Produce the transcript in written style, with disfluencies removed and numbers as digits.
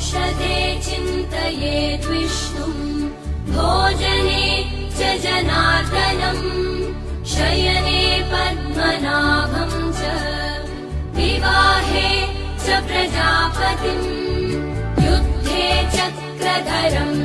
औषधे चिन्तयेद्विष्णुम् भोजने च जनार्दनम् शयने पद्मनाभम् च विवाहे च प्रजापतिम् युद्धे चक्रधरम्